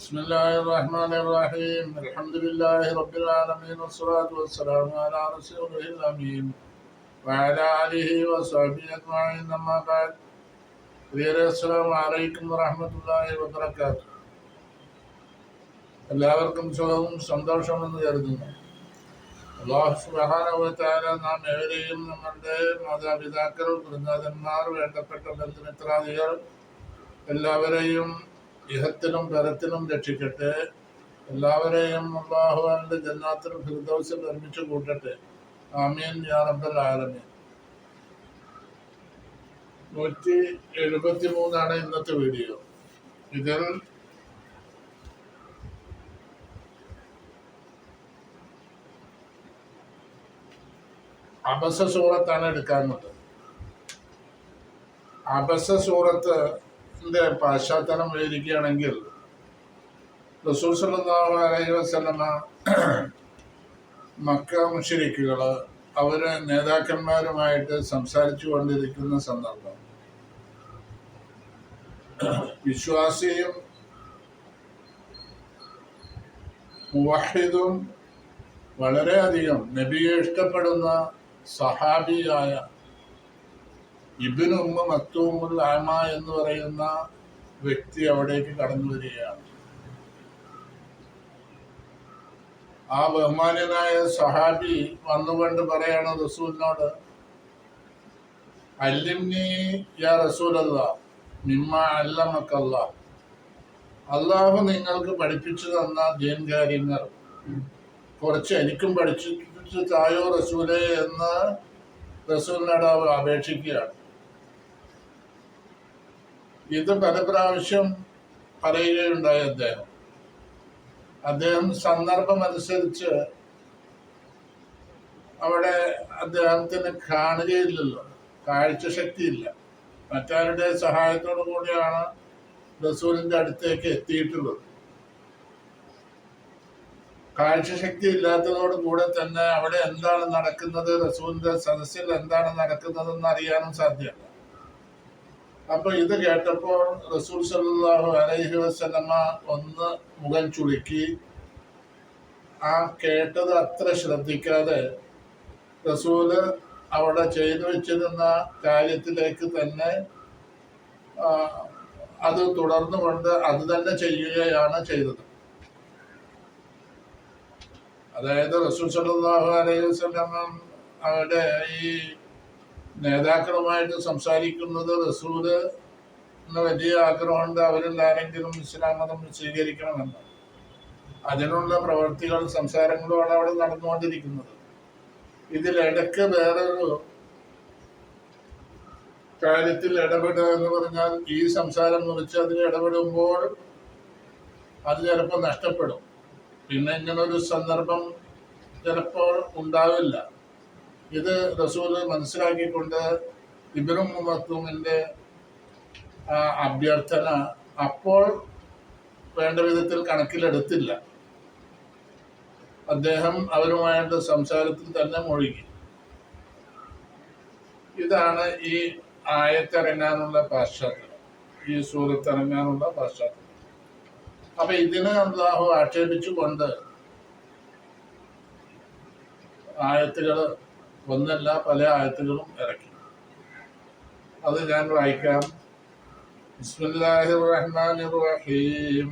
بسم الله الرحمن الرحيم الحمد لله رب العالمين والصلاة والسلام على رسوله الأمين وعلى آله وصحبه أجمعين أما بعد السلام عليكم ورحمة الله وبركاته. എല്ലാവർക്കും സുഖവും സന്തോഷമെന്ന് കരുതുന്നു. അല്ലാഹു സുബ്ഹാനഹു വ തആല നാം ഏവരെയും നമ്മളുടെ മാതാപിതാക്കൾ, ഗുരുനാഥന്മാർ, വേണ്ടപ്പെട്ട ബന്ധുമിത്രാദികൾ എല്ലാവരെയും ഇഹത്തിലും പരത്തിലും രക്ഷിക്കട്ടെ. എല്ലാവരെയും അല്ലാഹു അവന്റെ ജന്നാത്തുൽ ഫിർദൗസിൽ നിർമ്മിച്ചു കൂട്ടട്ടെ. ആമീൻ യാ റബ്ബൽ ആലമീൻ. 173 ഇന്നത്തെ വീഡിയോ. ഇതിൽ അബസ സൂറത്താണ് എടുക്കാറുള്ളത്. അബസ സൂറത്തിന്റെ പശ്ചാത്തലം വിവരിക്കുകയാണെങ്കിൽ റസൂൽ സല്ലല്ലാഹു അലൈഹി വസല്ലമ മക്ക മുശ്രിക്കുകൾ അവരെ നേതാക്കന്മാരുമായിട്ട് സംസാരിച്ചു കൊണ്ടിരിക്കുന്ന സന്ദർഭം, വിശ്വാസിയും മുവഹിദും വളരെയധികം നബിയെ ഇഷ്ടപ്പെടുന്ന സഹാബിയായ ഇബ്നു ഉമ്മ മക്തൂമുൽ ആമ എന്ന് പറയുന്ന വ്യക്തി അവിടേക്ക് കടന്നു വരികയാണ്. ആ ബഹുമാന്യനായ സഹാബി വന്നുകൊണ്ട് പറയാണ് റസൂലിനോട്, അല്ലിംനി യാ റസൂലല്ലാഹ് മിമ്മ അല്ലമക്കല്ലാഹ്, അള്ളാഹു നിങ്ങൾക്ക് പഠിപ്പിച്ചു തന്ന ദീൻ കാര്യങ്ങൾ കുറച്ച് എനിക്കും പഠിപ്പിച്ചു തായോ റസൂലേ എന്ന് റസൂലിനോട് അവർ അപേക്ഷിക്കുകയാണ്. ഇത് പല പ്രാവശ്യം പറയുകയുണ്ടായി. അദ്ദേഹം സന്ദർഭമനുസരിച്ച് അവിടെ അദ്ദേഹത്തിന് കാണുകയില്ലല്ലോ, കാഴ്ച ശക്തിയില്ല. മറ്റാരുടെ സഹായത്തോടു കൂടിയാണ് റസൂലിന്റെ അടുത്തേക്ക് എത്തിയിട്ടുള്ളത്. കാഴ്ചശക്തി ഇല്ലാത്തതോട് കൂടെ തന്നെ അവിടെ എന്താണ് നടക്കുന്നത്, റസൂലിന്റെ സദസ്സിൽ എന്താണ് നടക്കുന്നതെന്ന് അറിയാനും സാധ്യമല്ല. അപ്പൊ ഇത് കേട്ടപ്പോൾ റസൂൽ സല്ലല്ലാഹു അലൈഹി വസല്ലമ ഒന്ന് മുഖം ചുളുക്കി. ആ കേട്ടത് അത്ര ശ്രദ്ധിക്കാതെ റസൂല് അവിടെ ചെയ്തു വെച്ചിരുന്ന കാര്യത്തിലേക്ക് തന്നെ അത് തുടർന്നുകൊണ്ട് അത് തന്നെ ചെയ്യുകയാണ് ചെയ്തത്. അതായത് റസൂൽ സല്ലല്ലാഹു അലൈഹി വസല്ലം അവിടെ ഈ നേതാക്കളുമായിട്ട് സംസാരിക്കുന്നത് റസൂല് വലിയ ആഗ്രഹമുണ്ട്, അവരിൽ ആരെങ്കിലും ഇസ്ലാം മതം സ്വീകരിക്കണമെന്ന്. അതിനുള്ള പ്രവർത്തികൾ, സംസാരങ്ങളുമാണ് അവിടെ നടന്നുകൊണ്ടിരിക്കുന്നത്. ഇതിലിടയ്ക്ക് വേറൊരു കാര്യത്തിൽ ഇടപെടുക എന്ന് പറഞ്ഞാൽ ഈ സംസാരം മുറിച്ച് അതിൽ ഇടപെടുമ്പോൾ അത് ചിലപ്പോൾ നഷ്ടപ്പെടും. പിന്നെ ഇങ്ങനൊരു സന്ദർഭം ചിലപ്പോൾ ഉണ്ടാവില്ല. ഇത് റസൂല് മനസ്സിലാക്കിക്കൊണ്ട് ഇബ്നു ഉമ്മ മക്തൂമിന്റെ അഭ്യർത്ഥന അപ്പോൾ വേണ്ട വിധത്തിൽ കണക്കിലെടുത്തില്ല. അദ്ദേഹം അവരുമായിട്ട് സംസാരത്തിൽ തന്നെ മുഴുകി. ഇതാണ് ഈ ആയത്തിറങ്ങാനുള്ള പശ്ചാത്തലം, ഈ സൂറത്തിറങ്ങാനുള്ള പശ്ചാത്തലം. അപ്പൊ ഇതിനെ അല്ലാഹു ആക്ഷേപിച്ചുകൊണ്ട് ആയത്തുകൾ, ഒന്നല്ല പല ആയത്തുകളും ഇറക്കി. അത് ഞാൻ വായിക്കാം. ബിസ്മില്ലാഹിർ റഹ്മാനിർ റഹീം.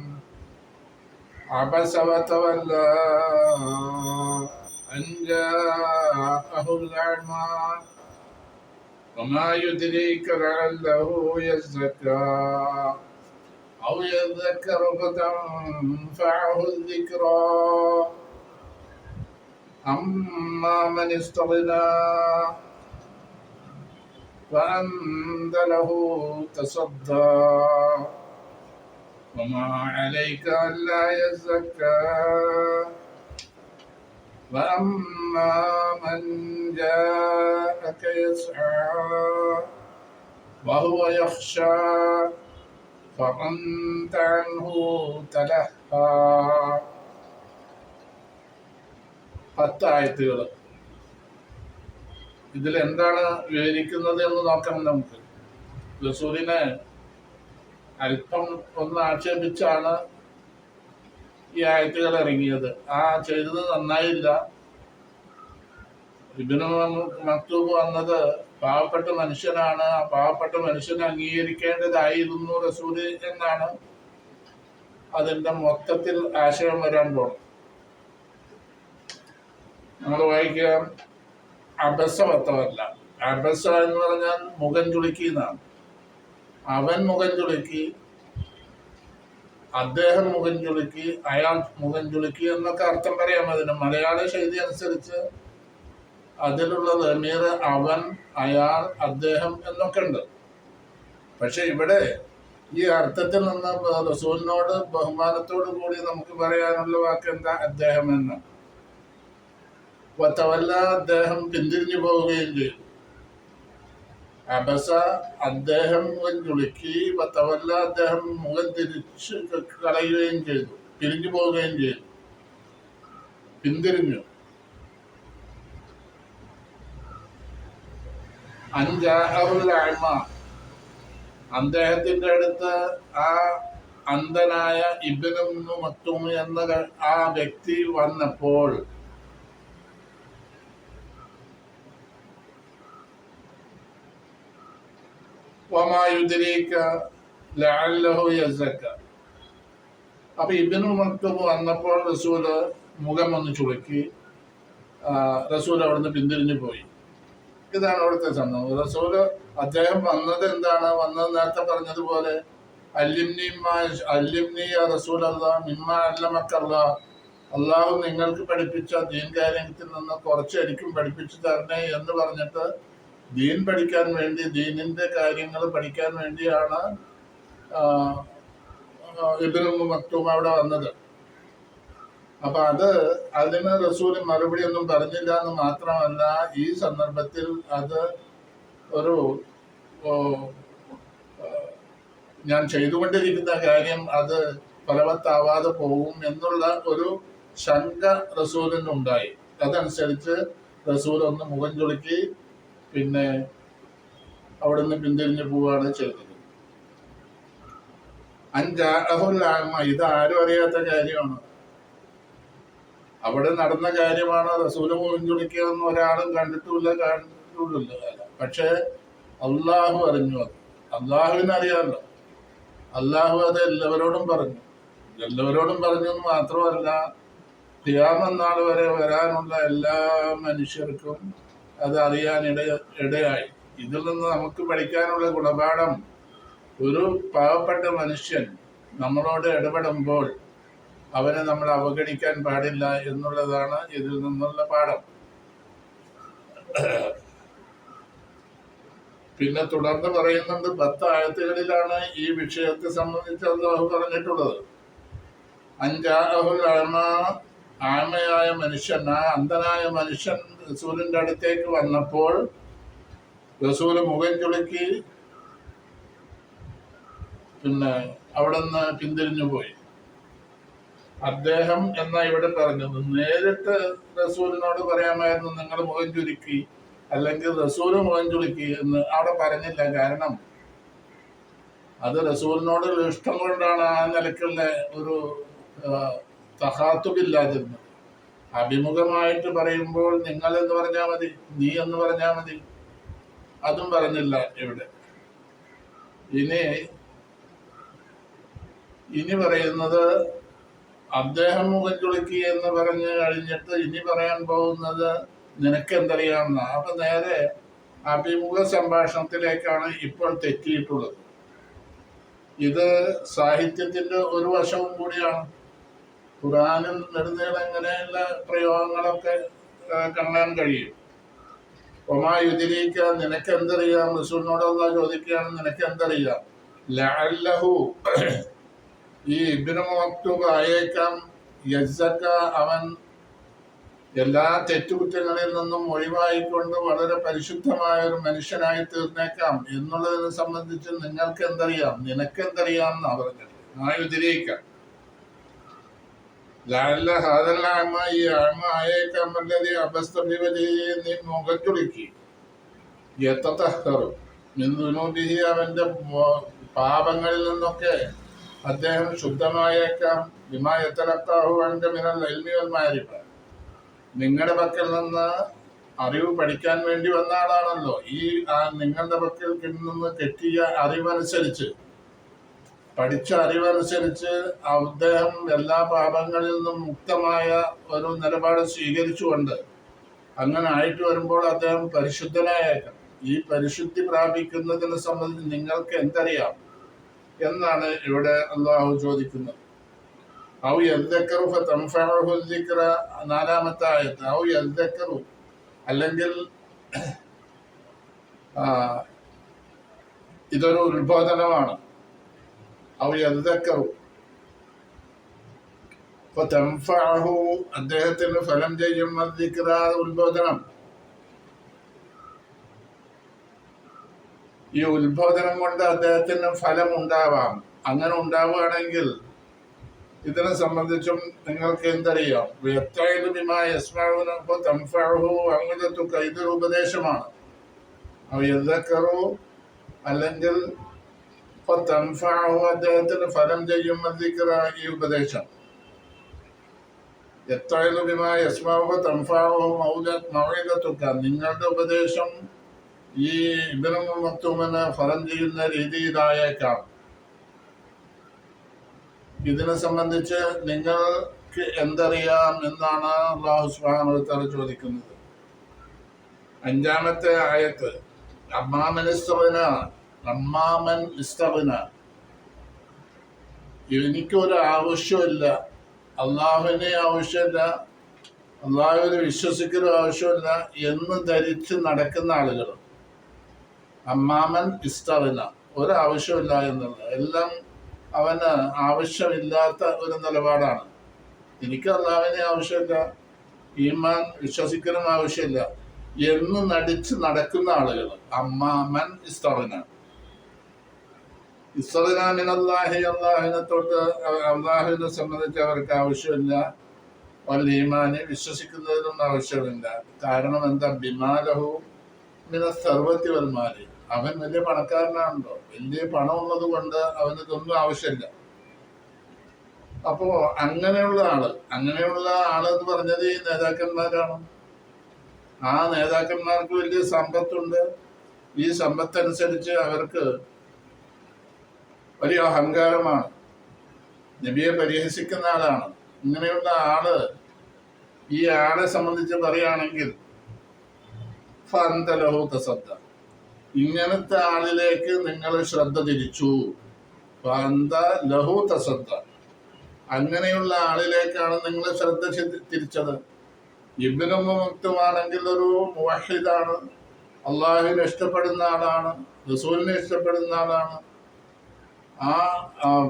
അബസ വതവല്ലാ അൻ ജാഅഹുൽ അഅ്മാ വമാ യുദ്രീക ലഅല്ലഹു യസ്സക്കാ ഔ യദ്ദക്കറു ഫതൻഫഅഹു الذിക്റാ أما من استغنى فأنت له تصدى وما عليك ألا يزكى وأما من جاءك يسعى وهو يخشى فأنت عنه تلهى. 10 ആയത്തുകൾ. ഇതിൽ എന്താണ് വിവരിക്കുന്നത് എന്ന് നോക്കാം നമുക്ക്. റസൂലിനെ അല്പം ഒന്ന് ആക്ഷേപിച്ചാണ് ഈ ആയത്തുകൾ ഇറങ്ങിയത്. ആ ചെയ്തത് നന്നായില്ല. ഇബ്നു മക്തൂബ് വന്നത് പാവപ്പെട്ട മനുഷ്യനാണ്. ആ പാവപ്പെട്ട മനുഷ്യനെ അംഗീകരിക്കേണ്ടതായിരുന്നു റസൂല് എന്നാണ് അതിന്റെ മൊത്തത്തിൽ ആശയം വരാൻ പോകുന്നത്. നമ്മൾ വായിക്കാം, അബസ വത്തവല്ല. അബസ എന്ന് പറഞ്ഞാൽ മുഖം ചുളുക്കി എന്നാണ്. അവൻ മുഖം ചുളുക്കി, അദ്ദേഹം മുഖം ചുളുക്കി, അയാൾ മുഖം ചുളുക്കി എന്നൊക്കെ അർത്ഥം പറയാം. അതിന് മലയാള ശൈലി അനുസരിച്ച് അതിലുള്ള ദമീർ അവൻ, അയാൾ, അദ്ദേഹം എന്നൊക്കെ ഉണ്ട്. പക്ഷെ ഇവിടെ ഈ അർത്ഥത്തിൽ നിന്ന് റസൂലിനോട് ബഹുമാനത്തോടു കൂടി നമുക്ക് പറയാനുള്ള വാക്ക് എന്താ? അദ്ദേഹം എന്ന്. വത്തവല്ല, അദ്ദേഹം പിന്തിരിഞ്ഞു പോവുകയും ചെയ്തു. അബസ, അദ്ദേഹം മുഖം ചുളുക്കി. വത്തവല്ല, അദ്ദേഹം മുഖം തിരിച്ച് കളയുകയും ചെയ്തു, പിരിഞ്ഞു പോവുകയും ചെയ്തു, പിന്തിരിഞ്ഞു. അൻജാഅഹുൽ അഅ്മ, അദ്ദേഹത്തിന്റെ അടുത്ത് ആ അന്ധനായ ഇബ്നു മക്തൂം എന്ന ആ വ്യക്തി വന്നപ്പോൾ വമാ യുദ്രീക ലഅല്ലഹു യസക്ക. അപ്പൊ ഇബ്നു മക്തൂം വന്നപ്പോൾ റസൂല് മുഖം ഒന്ന് ചുളുക്കി. റസൂൽ അവിടുന്ന് പിന്തിരിഞ്ഞു പോയി. ഇതാണ് അവിടുത്തെ സംഭവം. റസൂല് അദ്ദേഹം വന്നത് എന്താണ്? വന്നത് നേരത്തെ പറഞ്ഞതുപോലെ അല്ലിംനി യാ റസൂലല്ലാഹ് മിമ്മാ അല്ലമക്കല്ലാഹ്, അള്ളാഹു നിങ്ങൾക്ക് പഠിപ്പിച്ച ദീൻ കാര്യത്തിൽ നിന്ന് കുറച്ച് എനിക്കും പഠിപ്പിച്ചു തരണേ എന്ന് പറഞ്ഞിട്ട് ദീൻ പഠിക്കാൻ വേണ്ടി, ദീനിന്റെ കാര്യങ്ങൾ പഠിക്കാൻ വേണ്ടിയാണ് ഇബ്നു മക്തൂം അവിടെ വന്നത്. അപ്പൊ അതിന് റസൂല് മറുപടി ഒന്നും പറഞ്ഞില്ല എന്ന് മാത്രമല്ല, ഈ സന്ദർഭത്തിൽ അത് ഒരു ഞാൻ ചെയ്തുകൊണ്ടിരിക്കുന്ന കാര്യം അത് ഫലവത്താവാതെ പോകും എന്നുള്ള ഒരു ശങ്ക റസൂലിനുണ്ടായി. അതനുസരിച്ച് റസൂൽ ഒന്ന് മുഖം ചുളുക്കി, പിന്നെ അവിടുന്ന് പിന്തിരിഞ്ഞു പോവുകയാണ് ചെയ്തത്. അൻജാഅഹുൽ അഅ്മ, ഇത് ആരും അറിയാത്ത കാര്യമാണ്. അവിടെ നടന്ന കാര്യമാണ്. റസൂല് മുഖം ചുളിക്കുകയെന്ന് ഒരാളും കണ്ടിട്ടില്ല. പക്ഷെ അള്ളാഹു അറിഞ്ഞു. അത് അള്ളാഹുവിന് അറിയാമല്ലോ. അള്ളാഹു അത് എല്ലാവരോടും പറഞ്ഞു. എല്ലാവരോടും പറഞ്ഞു എന്ന് മാത്രമല്ല, ഖിയാമത്ത് നാൾ വരെ വരാനുള്ള എല്ലാ മനുഷ്യർക്കും അത് അറിയാൻ ഇടയായി. ഇതിൽ നിന്ന് നമുക്ക് പഠിക്കാനുള്ള ഗുണപാഠം, ഒരു പാവപ്പെട്ട മനുഷ്യൻ നമ്മളോട് ഇടപെടുമ്പോൾ അവനെ നമ്മൾ അവഗണിക്കാൻ പാടില്ല എന്നുള്ളതാണ് ഇതിൽ നിന്നുള്ള പാഠം. പിന്നെ തുടർന്ന് പറയുന്നുണ്ട്, 10 ആയത്തുകളിലാണ് ഈ വിഷയത്തെ സംബന്ധിച്ച് അല്ലാഹു പറഞ്ഞിട്ടുള്ളത്. അൻജാഅഹുൽ അഅ്മ, ആമയായ മനുഷ്യൻ, ആ അന്ധനായ മനുഷ്യൻ റസൂലിന്റെ അടുത്തേക്ക് വന്നപ്പോൾ റസൂല് മുഖം ചുളുക്കി, പിന്നെ അവിടെ നിന്ന് പിന്തിരിഞ്ഞു പോയി. അദ്ദേഹം എന്നാ ഇവിടെ പറഞ്ഞത്. നേരിട്ട് റസൂലിനോട് പറയാമായിരുന്നു നിങ്ങൾ മുഖം ചുരുക്കി, അല്ലെങ്കിൽ റസൂല് മുഖം ചുളുക്കി എന്ന് അവിടെ പറഞ്ഞില്ല. കാരണം അത് റസൂലിനോടുള്ള ഇഷ്ടം കൊണ്ടാണ് ആ നിലക്കുള്ള ഒരു തഹാത്തുബില്ലാതിരുന്നത്. അഭിമുഖമായിട്ട് പറയുമ്പോൾ നിങ്ങൾ എന്ന് പറഞ്ഞാൽ മതി, നീ എന്ന് പറഞ്ഞാൽ മതി. അതും പറഞ്ഞില്ല ഇവിടെ. ഇനി പറയുന്നത്, അദ്ദേഹം മുഖം ചുളുക്കി എന്ന് പറഞ്ഞു കഴിഞ്ഞിട്ട് ഇനി പറയാൻ പോകുന്നത് നിനക്കെന്തറിയാമെന്ന. അപ്പൊ നേരെ അഭിമുഖ സംഭാഷണത്തിലേക്കാണ് ഇപ്പോൾ തെറ്റിയിട്ടുള്ളത്. ഇത് സാഹിത്യത്തിന്റെ ഒരു വശവും കൂടിയാണ്. ഖുർആനിൽ നെടുനീളം ഇങ്ങനെയുള്ള പ്രയോഗങ്ങളൊക്കെ കാണാൻ കഴിയും. ഒമാ യുദിരീക, നിനക്കെന്തറിയാം? റസൂലിനോട് അല്ലാഹു ചോദിക്കുകയാണ്, നിനക്കെന്തറിയാം? ലഅല്ലഹു, ഈ ഇബ്നു മക്തൂം ആയേക്കാം, യസ്സക്ക, അവൻ എല്ലാ തെറ്റുകുറ്റങ്ങളിൽ നിന്നും ഒഴിവായിക്കൊണ്ട് വളരെ പരിശുദ്ധമായ ഒരു മനുഷ്യനായി തീർന്നേക്കാം എന്നുള്ളതിനെ സംബന്ധിച്ച് നിങ്ങൾക്ക് എന്തറിയാം? നിനക്കെന്തറിയാം എന്നാ പറഞ്ഞത്. ആയുധരിക്കാം ലഅല്ല ഹാദൽ അഅ്മ, ഈ അഅ്മ ആയേക്കാം വല്ലദീ അബസ്ത ബിവജ്ഹിഹി, നീ മുഖം ചുളുക്കി, യതതഹറു മിൻ ദുനൂബിഹി, അവന്റെ പാപങ്ങളിൽ നിന്നൊക്കെ അദ്ദേഹം ശുദ്ധമായേക്കാം. ബിമാ യതലഖാഹു അൻക മിനൽ ഇൽമി വൽ മഅരിഫ, നിങ്ങളുടെ പക്കൽ നിന്ന് അറിവ് പഠിക്കാൻ വേണ്ടി വന്ന ആളാണല്ലോ. ഈ നിങ്ങളുടെ പക്കൽ നിന്ന് കിട്ടിയ അറിവനുസരിച്ച്, പഠിച്ച അറിവനുസരിച്ച് അദ്ദേഹം എല്ലാ പാപങ്ങളിൽ നിന്നും മുക്തമായ ഒരു നിലപാട് സ്വീകരിച്ചുകൊണ്ട് അങ്ങനെ ആയിട്ട് വരുമ്പോൾ അദ്ദേഹം പരിശുദ്ധനായേക്കാം. ഈ പരിശുദ്ധി പ്രാപിക്കുന്നതിനെ സംബന്ധിച്ച് നിങ്ങൾക്ക് എന്തറിയാം എന്നാണ് ഇവിടെ അള്ളാഹു ചോദിക്കുന്നത്. ഔ യദ്ദക്കറു ഫതൻഫഉഹു ദിക്റ, നാലാമത്തെ ആയത്ത്. ഔ യദ്ദക്കറു, അല്ലെങ്കിൽ ഇതൊരു ഉത്ബോധനമാണ്. ഔ യദ്ദക്കറു ഫതൻഫഉഹു, അദ്ദേഹത്തിന് ഫലം ചെയ്യും ദിക്റ, ഉത്ബോധനം. ഈ ഉത്ബോധനം കൊണ്ട് അദ്ദേഹത്തിന് ഫലം ഉണ്ടാവാം. അങ്ങനെ ഉണ്ടാവുകയാണെങ്കിൽ ഇതിനെ സംബന്ധിച്ചും നിങ്ങൾക്ക് എന്തറിയാം? ഇതൊരു ഉപദേശമാണ്. അല്ലെങ്കിൽ അദ്ദേഹത്തിന് ഫലം ചെയ്യും ഈ ഉപദേശം. നിങ്ങളുടെ ഉപദേശം ഈ ഇബ്നു മക്തൂമിന് ഫലം ചെയ്യുന്ന രീതിയിലായേക്കാം. ഇതിനെ സംബന്ധിച്ച് നിങ്ങൾക്ക് എന്തറിയാം എന്നാണ് അല്ലാഹു സുബ്ഹാനഹു വ തആല ചോദിക്കുന്നത്. അഞ്ചാമത്തെ ആയത്ത്, അമ്മാമൻ ഇസ്തഗ്ന, എനിക്കൊരു ആവശ്യമില്ല, അള്ളാഹുവിനെ ആവശ്യമില്ല, അള്ളാഹുവിനെ വിശ്വസിക്കുന്ന ആവശ്യമില്ല എന്ന് ധരിച്ച് നടക്കുന്ന ആളുകൾ. അമ്മാമൻ ഇസ്തഗ്ന, ഒരാവശ്യമില്ല എന്നുള്ളത്, എല്ലാം അവന് ആവശ്യമില്ലാത്ത ഒരു നിലപാടാണ്. എനിക്ക് അള്ളാഹുവിനെ ആവശ്യമില്ല, ഈമാൻ വിശ്വസിക്കണം ആവശ്യമില്ല എന്ന് നടിച്ച് നടക്കുന്ന ആളുകൾ. അമ്മാമൻ ഇസ്തഗ്ന മിനല്ലാഹി, അള്ളാഹുവിനെ തൊട്ട്, അള്ളാഹുവിനെ സംബന്ധിച്ച് അവർക്ക് ആവശ്യമില്ല. വൽ ഈമാനി, വിശ്വസിക്കുന്നതിനും ആവശ്യമില്ല. കാരണം എന്താ? ബിമാലഹു മിനസ് സർവത്തി വൽ മാലി, അവൻ വലിയ പണക്കാരനാണല്ലോ, വലിയ പണം ഉള്ളത് കൊണ്ട് അവന് ഇതൊന്നും ആവശ്യമില്ല. അപ്പോ അങ്ങനെയുള്ള ആള് എന്ന് പറഞ്ഞത് ഈ നേതാക്കന്മാരാണ്. ആ നേതാക്കന്മാർക്ക് വലിയ സമ്പത്തുണ്ട്. ഈ സമ്പത്തനുസരിച്ച് അവർക്ക് വലിയ അഹങ്കാരമാണ്, നബിയെ പരിഹസിക്കുന്ന ആളാണ്. ഇങ്ങനെയുള്ള ആള്, ഈ ആളെ സംബന്ധിച്ച് പറയുകയാണെങ്കിൽ ഫഅന്തലഹു തസദ്ദ, ഇങ്ങനത്തെ ആളിലേക്ക് നിങ്ങൾ ശ്രദ്ധ തിരിച്ചു. ഫഅന്ത ലഹു തസദ്ദ, അങ്ങനെയുള്ള ആളിലേക്കാണ് നിങ്ങൾ ശ്രദ്ധ തിരിച്ചത്. ഇബ്നു മക്തുമാണെങ്കിൽ ഒരു മുവഹിദാണ്, അള്ളാഹുവിനെ ഇഷ്ടപ്പെടുന്ന ആളാണ്, റസൂലിനെ ഇഷ്ടപ്പെടുന്ന ആളാണ്,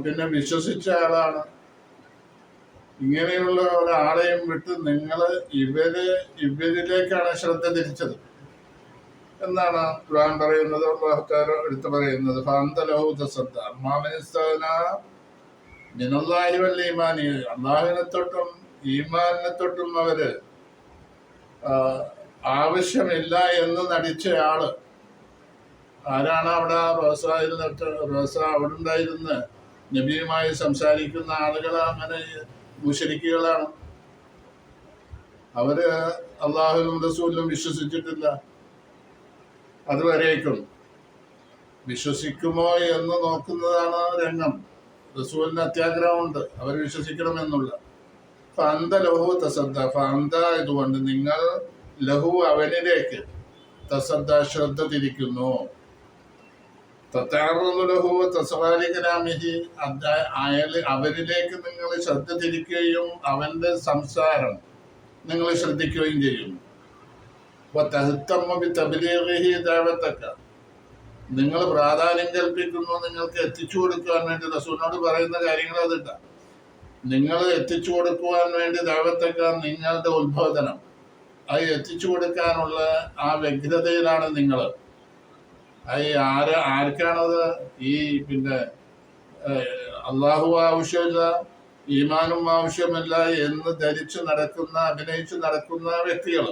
പിന്നെ വിശ്വസിച്ച ആളാണ്. ഇങ്ങനെയുള്ള ഒരാളെയും വിട്ട് നിങ്ങൾ ഇവരിലേക്കാണ് ശ്രദ്ധ തിരിച്ചത് എന്നാണ് ഖുർആൻ പറയുന്നത്, അല്ലാഹു തആല എടുത്തു പറയുന്നത്. ഫഅന്തലഹു തസദ്ദ അമ്മാമനിസ്തഗ്ന മിനല്ലാഹി വൽ ഈമാനി, അള്ളാഹുവിനെ തൊട്ടും ഈമാനിനെ തൊട്ടും അവര് ആവശ്യമില്ല എന്ന് നടിച്ച ആള് ആരാണ്? അവിടെ റോസ അവിടെ ഉണ്ടായിരുന്ന് നബിയുമായി സംസാരിക്കുന്ന ആളുകൾ അങ്ങനെ മുശ്രിക്കുകളാണ്. അവര് അള്ളാഹുവിനും റസൂലിനും വിശ്വസിച്ചിട്ടില്ല. അതുവരേക്കും വിശ്വസിക്കുമോ എന്ന് നോക്കുന്നതാണ് രംഗം. റസൂലിന് അത്യാഗ്രഹമുണ്ട് അവർ വിശ്വസിക്കണമെന്നുള്ള. ഫഅന്ത ലഹു തസദ്ദ, ഫഅന്ത ഇതുകൊണ്ട് നിങ്ങൾ ലഹു അവനിലേക്ക് തസദ്ദ ശ്രദ്ധ തിരിക്കുന്നു. ലഹു തസ്വാലി കലാമിഹി, അവരിലേക്ക് നിങ്ങൾ ശ്രദ്ധ തിരിക്കുകയും അവന്റെ സംസാരം നിങ്ങൾ ശ്രദ്ധിക്കുകയും ചെയ്യും. നിങ്ങൾ പ്രാധാന്യം കൽപ്പിക്കുന്നു, നിങ്ങൾക്ക് എത്തിച്ചു കൊടുക്കുവാൻ വേണ്ടി റസൂലിനോട് പറയുന്ന കാര്യങ്ങൾ അതിട്ട നിങ്ങൾ എത്തിച്ചു കൊടുക്കുവാൻ വേണ്ടി ദഅവത്തക്ക, നിങ്ങളുടെ ഉത്ബോധനം അത് എത്തിച്ചു കൊടുക്കാനുള്ള ആ വ്യഗ്രതയിലാണ് നിങ്ങൾ. ആർക്കാണത്? ഈ പിന്നെ അള്ളാഹു ആവശ്യമില്ല, ഈമാനും ആവശ്യമില്ല എന്ന് ധരിച്ചു നടക്കുന്ന, അഭിനയിച്ചു നടക്കുന്ന വ്യക്തികൾ.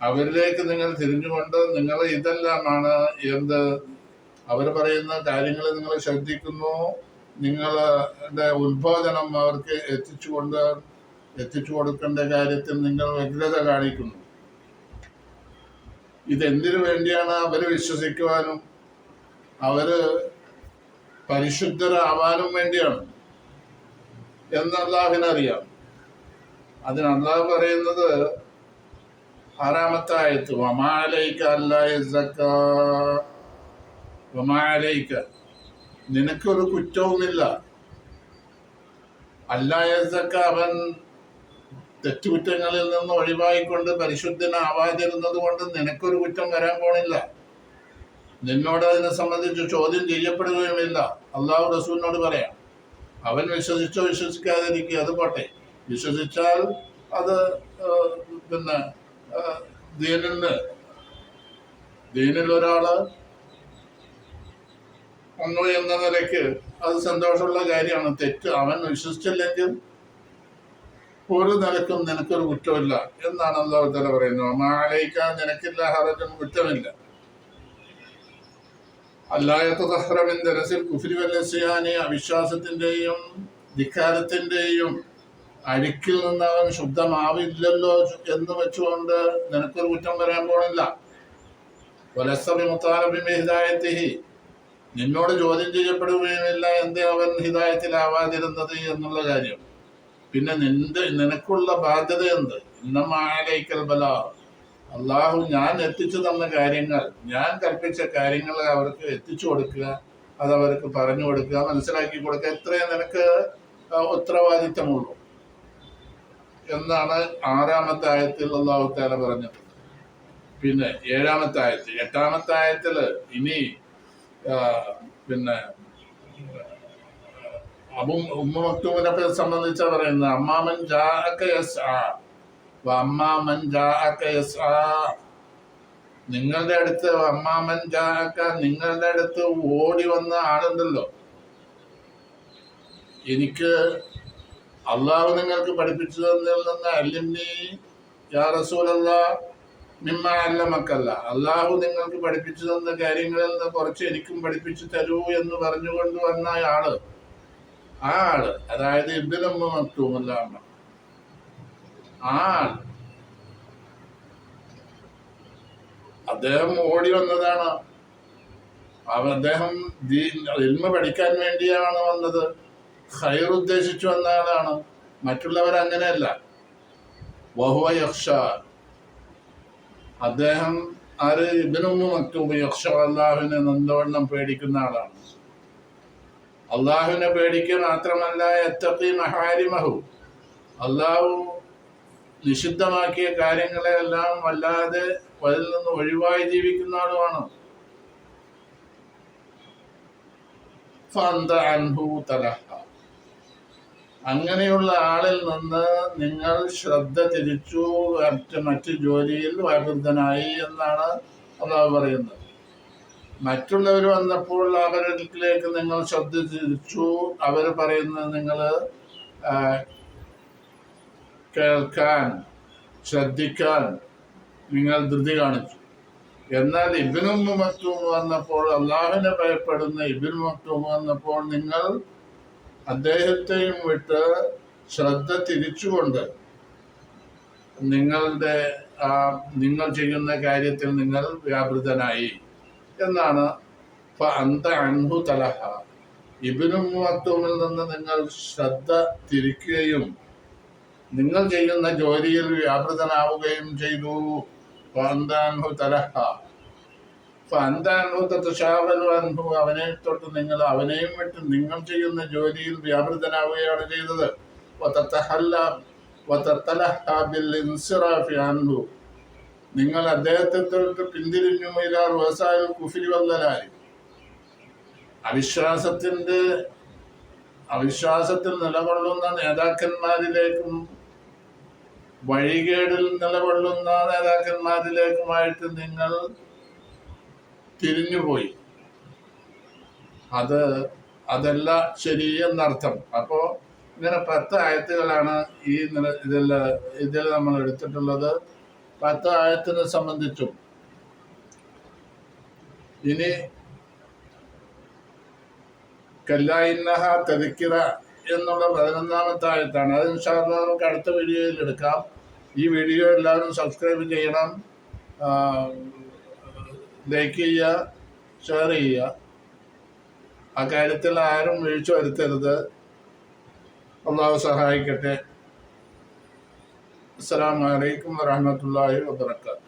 അവരിലേക്ക് നിങ്ങൾ തിരിഞ്ഞുകൊണ്ട് നിങ്ങൾ ഇതെല്ലാമാണ് എന്ത് അവർ പറയുന്ന കാര്യങ്ങൾ നിങ്ങൾ ശ്രദ്ധിക്കുന്നു, നിങ്ങളുടെ ഉത്ബോധനം അവർക്ക് എത്തിച്ചു കൊടുക്കേണ്ട കാര്യത്തിൽ നിങ്ങൾ വ്യഗ്രത കാണിക്കുന്നു. ഇതെന്തിനു വേണ്ടിയാണ്? അവര് വിശ്വസിക്കുവാനും അവര് പരിശുദ്ധരാവാനും വേണ്ടിയാണ് എന്ന് അള്ളാഹുവിനറിയാം. അതിന് അള്ളാഹു പറയുന്നത് 6-ാമത്തെ ആയത്ത്, വമാലൈക അല്ലാ യസ്സക്കാ, വമാലൈക നിനക്കൊരു കുറ്റവുമില്ല, അല്ലാ യസ്സക്ക അവൻ തെറ്റുകുറ്റങ്ങളിൽ നിന്ന് ഒഴിവായിക്കൊണ്ട് പരിശുദ്ധനാവാതിരുന്നത് കൊണ്ട് നിനക്കൊരു കുറ്റം വരാൻ പോണില്ല. നിന്നോട് അതിനെ സംബന്ധിച്ച് ചോദ്യം ചെയ്യപ്പെടുകയുമില്ല. അള്ളാഹു റസൂലിനോട് പറയാം. അവൻ വിശ്വസിച്ചോ വിശ്വസിക്കാതിരിക്കുക, അത് പോട്ടെ. വിശ്വസിച്ചാൽ അത് പിന്നെ ദീനിൽ ഒരാള് ഒന്നു എന്ന നിലയ്ക്ക് അത് സന്തോഷമുള്ള കാര്യമാണ്. തെറ്റ് അവൻ വിശ്വസിച്ചില്ലെങ്കിൽ ഒരു നിലക്കും നിനക്കൊരു കുറ്റമില്ല എന്നാണ് അല്ലാഹു തആല പറയുന്നത്. മാലയിക്കാൻ നിനക്കില്ല ഹറജും, കുറ്റമില്ല. അല്ലായത്തഹ്റമിൻ കുഫ്രി വൽ അവിശ്വാസത്തിന്റെയും ധിക്കാരത്തിന്റെയും അഴുക്കിൽ നിന്ന് അവൻ ശുദ്ധമാവില്ലല്ലോ എന്ന് വെച്ചുകൊണ്ട് നിനക്കൊരു കുറ്റം വരാൻ പോണില്ല. വലസ്സബി മുത്താലബി ഹിദായത്തിഹി നിന്നോട് ചോദ്യം ചെയ്യപ്പെടുകയുമില്ല എന്തേ അവൻ ഹിദായത്തിലാവാതിരുന്നത് എന്നുള്ള കാര്യം. പിന്നെ നിനക്കുള്ള ബാധ്യത എന്ത്? ഇന്നമാലൈക്കൽ ബലാ, അള്ളാഹു ഞാൻ എത്തിച്ചു തന്ന കാര്യങ്ങൾ, ഞാൻ കൽപ്പിച്ച കാര്യങ്ങൾ അവർക്ക് എത്തിച്ചു കൊടുക്കുക, അത് അവർക്ക് പറഞ്ഞു കൊടുക്കുക, മനസ്സിലാക്കി കൊടുക്കുക, ഇത്രയും നിനക്ക് ഉത്തരവാദിത്തമുള്ളൂ എന്നാണ് 6-ാമത്തെ ആയത്തിൽ അല്ലാഹു തആല പറഞ്ഞത്. പിന്നെ 7-ാമത്തെ ആയത്ത്, 8-ാമത്തെ ആയത്തില് ഇനി പിന്നെ ഉമ്മ മക്തൂമിനെ സംബന്ധിച്ച പറയുന്നത് അമ്മാമൻ ജാഅക യസ്ആ വഅമ്മാമൻ ജാഅക യസ്ആ, നിങ്ങളുടെ അടുത്ത് അമ്മാമൻ ജാഅക നിങ്ങളുടെ അടുത്ത് ഓടി വന്ന ആളുണ്ടല്ലോ. എനിക്ക് അള്ളാഹു നിങ്ങൾക്ക് പഠിപ്പിച്ചു തന്നതിൽ നിന്ന് അല്ലിംനി യാ റസൂലല്ലാഹ് മിമ്മ അല്ലമക്കല്ല, അള്ളാഹു നിങ്ങൾക്ക് പഠിപ്പിച്ചു തന്ന കാര്യങ്ങളിൽ നിന്ന് കുറച്ച് എനിക്കും പഠിപ്പിച്ചു തരൂ എന്ന് പറഞ്ഞുകൊണ്ട് വന്ന ആ ആള് അതായത് ഇബ്നു ഉമ്മ മക്തൂം അദ്ദേഹം ഓടി വന്നതാണ്. അദ്ദേഹം ഇൽമ പഠിക്കാൻ വേണ്ടിയാണ് വന്നത്. ഖൈർ ഉദ്ദേശിച്ചു വന്ന ആളാണ്. മറ്റുള്ളവർ അങ്ങനെയല്ല. വഹുവ യഖ്ഷ, അദ്ദേഹം ആര്? ഇബ്നു ഉമ്മ മക്തൂം യഖ്ഷ, അല്ലാഹുവിനെ നല്ലവണ്ണം പേടിക്കുന്ന ആളാണ്. അള്ളാഹുവിനെ പേടിക്കുക മാത്രമല്ല യത്തഖി മഹാരിമഹു, അള്ളാഹു നിഷിദ്ധമാക്കിയ കാര്യങ്ങളെല്ലാം വല്ലാതെ അതിൽ നിന്ന് ഒഴിവായി ജീവിക്കുന്ന ആളുമാണ്. ഫഅന്ത അൻഹു തലഹ, അങ്ങനെയുള്ള ആളിൽ നിന്ന് നിങ്ങൾ ശ്രദ്ധ തിരിച്ചു, മറ്റ് ജോലിയിൽ വ്യാപൃതനായി എന്നാണ് അള്ളാഹു പറയുന്നത്. മറ്റുള്ളവർ വന്നപ്പോൾ അവരിലേക്ക് നിങ്ങൾ ശ്രദ്ധ തിരിച്ചു, അവർ പറയുന്നത് നിങ്ങൾ കേൾക്കാൻ, ശ്രദ്ധിക്കാൻ നിങ്ങൾ ധൃതി കാണിച്ചു. എന്നാൽ ഇബ്നു ഉമ്മ മക്തൂം വന്നപ്പോൾ, അള്ളാഹുവിനെ ഭയപ്പെടുന്ന ഇബ്നു മക്തൂം വന്നപ്പോൾ നിങ്ങൾ അദ്ദേഹത്തെയും വിട്ട് ശ്രദ്ധ തിരിച്ചുകൊണ്ട് നിങ്ങൾ ചെയ്യുന്ന കാര്യത്തിൽ നിങ്ങൾ വ്യാപൃതനായി എന്നാണ്. ഫഅന്ത അൻഹു തലഹ, ഇബ്നു ഉമ്മ മക്തൂമിൽ നിന്ന് നിങ്ങൾ ശ്രദ്ധ തിരിക്കുകയും നിങ്ങൾ ചെയ്യുന്ന ജോലിയിൽ വ്യാപൃതനാവുകയും ചെയ്തു. ഫഅന്ത അൻഹു തലഹ ഫഅന്ത അൻഹു തതശാഗലു അൻഹു, അവനെ തൊട്ട് നിങ്ങൾ അവനെയും വിട്ട് നിങ്ങൾ ചെയ്യുന്ന ജോലിയിൽ വ്യാപൃതനാവുകയാണ് ചെയ്തത്. വതതലഹ ബിൽ ഇൻസിറാഫി അൻഹു, നിങ്ങൾ അദ്ദേഹത്തെ തൊട്ട് പിന്തിരിഞ്ഞു. ഇലാ റുഅസാഇൽ കുഫ്രി വൽ ദലാൽ, അവിശ്വാസത്തിൽ നിലകൊള്ളുന്ന നേതാക്കന്മാരിലേക്കും വഴികേടിൽ നിലകൊള്ളുന്ന നേതാക്കന്മാരിലേക്കുമായിട്ട് നിങ്ങൾ തിരിഞ്ഞുപോയി. അതല്ല ശരി എന്നർത്ഥം. അപ്പോ ഇങ്ങനെ 10 ആയത്തുകളാണ് ഇതിൽ നമ്മൾ എടുത്തിട്ടുള്ളത്. 10 ആയത്തിനെ സംബന്ധിച്ചും ഇനി കല്ലാ ഇന്നഹ തദ്കിറ എന്നുള്ള 11-ാമത്തെ ആയത്താണ്. അത് ഇൻഷാ അല്ലാഹ് നമുക്ക് അടുത്ത വീഡിയോയിൽ എടുക്കാം. ഈ വീഡിയോ എല്ലാവരും സബ്സ്ക്രൈബ് ചെയ്യണം, ലൈക്ക് ചെയ്യുക, ഷെയർ ചെയ്യുക. ആ കാര്യത്തിൽ ആരും വീഴ്ച വരുത്തരുത്. അള്ളാഹു സഹായിക്കട്ടെ. അസ്സലാമു അലൈക്കും വറഹ്മത്തുള്ളാഹി വബറകാതുഹു.